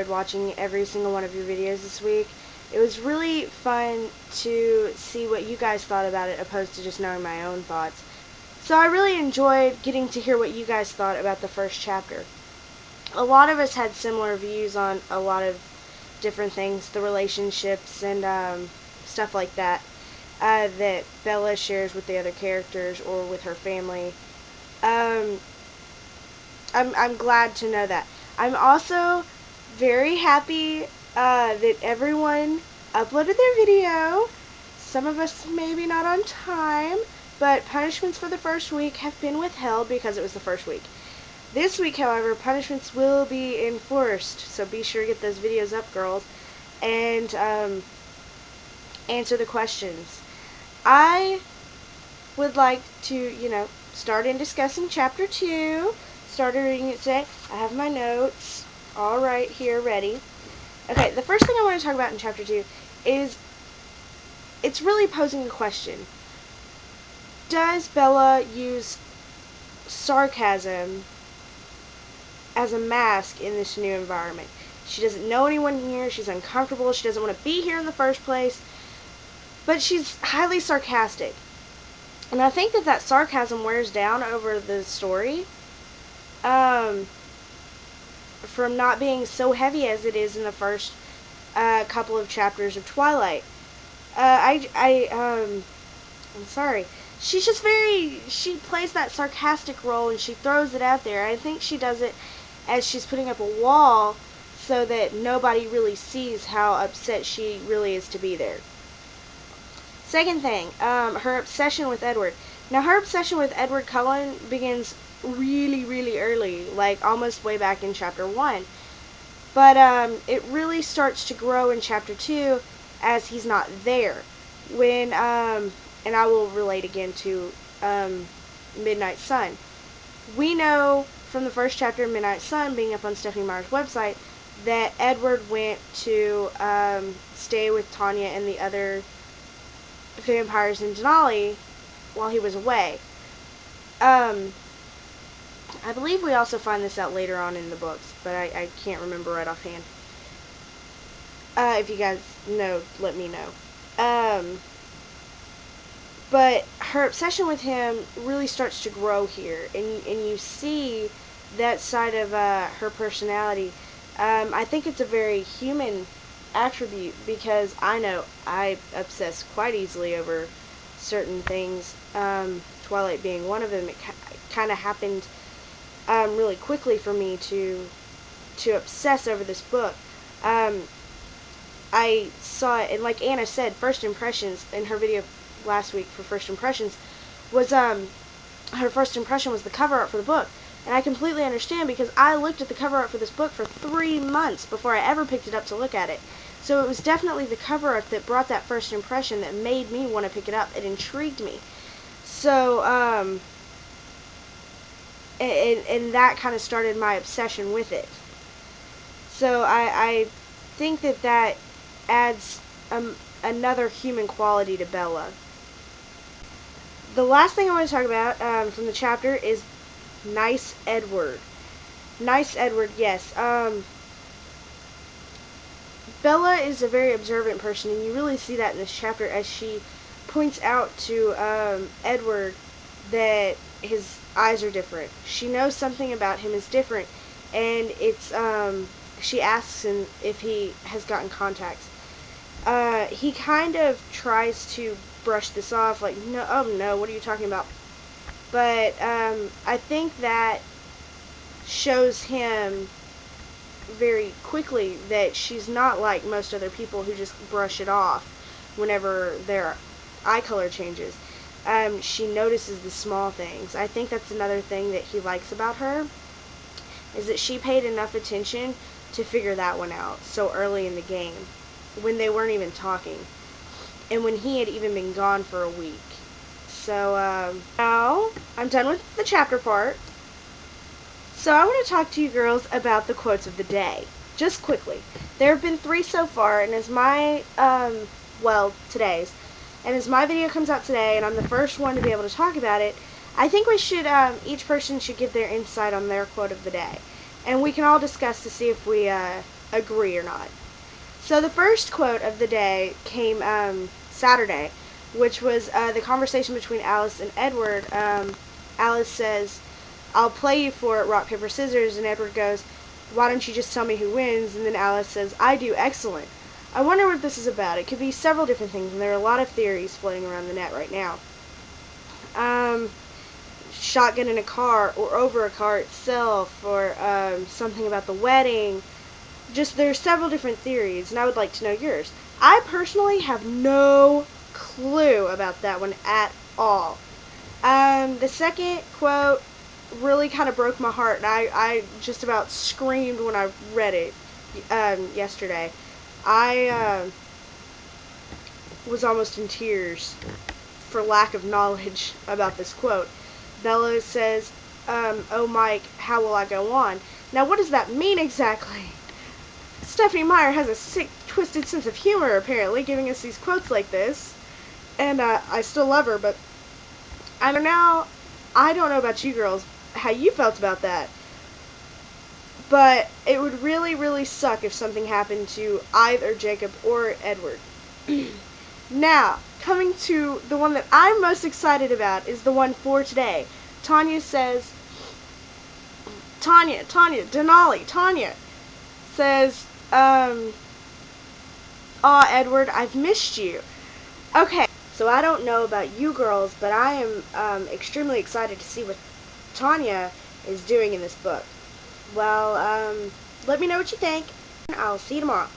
enjoyed watching every single one of your videos this week. It was really fun to see what you guys thought about it, opposed to just knowing my own thoughts. So I really enjoyed getting to hear what you guys thought about the first chapter. A lot of us had similar views on a lot of different things, the relationships and stuff like that, that Bella shares with the other characters or with her family. I'm glad to know that. I'm also very happy that everyone uploaded their video. Some of us maybe not on time, but punishments for the first week have been withheld because it was the first week. This week, however, punishments will be enforced, so be sure to get those videos up, girls, and answer the questions. I would like to, start in discussing Chapter 2. Started reading it today. I have my notes all right here ready. Okay, the first thing I want to talk about in Chapter 2 is it's really posing a question. Does Bella use sarcasm as a mask in this new environment? She doesn't know anyone here. She's uncomfortable. She doesn't want to be here in the first place. But she's highly sarcastic. And I think that sarcasm wears down over the story. From not being so heavy as it is in the first couple of chapters of Twilight. I'm sorry. She's just she plays that sarcastic role and she throws it out there. I think she does it as she's putting up a wall so that nobody really sees how upset she really is to be there. Second thing, her obsession with Edward. Now, her obsession with Edward Cullen begins really, really early, like almost way back in Chapter 1. But it really starts to grow in Chapter 2 as he's not there. When, and I will relate again to Midnight Sun. We know from the first chapter of Midnight Sun, being up on Stephenie Meyer's website, that Edward went to stay with Tanya and the other vampires in Denali while he was away. I believe we also find this out later on in the books, but I can't remember right offhand. If you guys know, let me know. But her obsession with him really starts to grow here, and you see that side of her personality. I think it's a very human attribute, because I know I obsess quite easily over certain things, Twilight being one of them. It kind of happened really quickly for me to obsess over this book. I saw it, and like Anna said, first impressions in her video last week for first impressions was her first impression was the cover art for the book. And I completely understand, because I looked at the cover art for this book for 3 months before I ever picked it up to look at it. So it was definitely the cover art that brought that first impression that made me want to pick it up. It intrigued me. So, and that kind of started my obsession with it. So I think that adds another human quality to Bella. The last thing I want to talk about from the chapter is Nice Edward. Nice Edward, yes. Bella is a very observant person, and you really see that in this chapter as she points out to Edward that his eyes are different. She knows something about him is different, and it's she asks him if he has gotten contacts. He kind of tries to brush this off, like, no, oh no, what are you talking about? But I think that shows him very quickly that she's not like most other people who just brush it off whenever their eye color changes. She notices the small things. I think that's another thing that he likes about her, is that she paid enough attention to figure that one out so early in the game, when they weren't even talking, and when he had even been gone for a week. So, now I'm done with the chapter part. So I want to talk to you girls about the quotes of the day. Just quickly. There have been 3 so far, and as my, today's, and as my video comes out today, and I'm the first one to be able to talk about it, I think we should, each person should give their insight on their quote of the day. And we can all discuss to see if we agree or not. So the first quote of the day came Saturday, which was the conversation between Alice and Edward. Alice says, "I'll play you for it, rock, paper, scissors," and Edward goes, "Why don't you just tell me who wins?" And then Alice says, "I do, excellent." I wonder what this is about. It could be several different things, and there are a lot of theories floating around the net right now. Shotgun in a car, or over a car itself, or something about the wedding. Just, there's several different theories, and I would like to know yours. I personally have no clue about that one at all. The second quote really kind of broke my heart, and I just about screamed when I read it yesterday. I was almost in tears for lack of knowledge about this quote. Bella says, "Oh, Mike, how will I go on?" Now, what does that mean exactly? Stephenie Meyer has a sick, twisted sense of humor, apparently, giving us these quotes like this. And I still love her, but I don't know about you girls, how you felt about that. But it would really, really suck if something happened to either Jacob or Edward. Now, coming to the one that I'm most excited about is the one for today. Tanya says, Denali, Tanya says, "Aw, Edward, I've missed you." Okay, so I don't know about you girls, but I am extremely excited to see what Tanya is doing in this book. Well, let me know what you think. I'll see you tomorrow.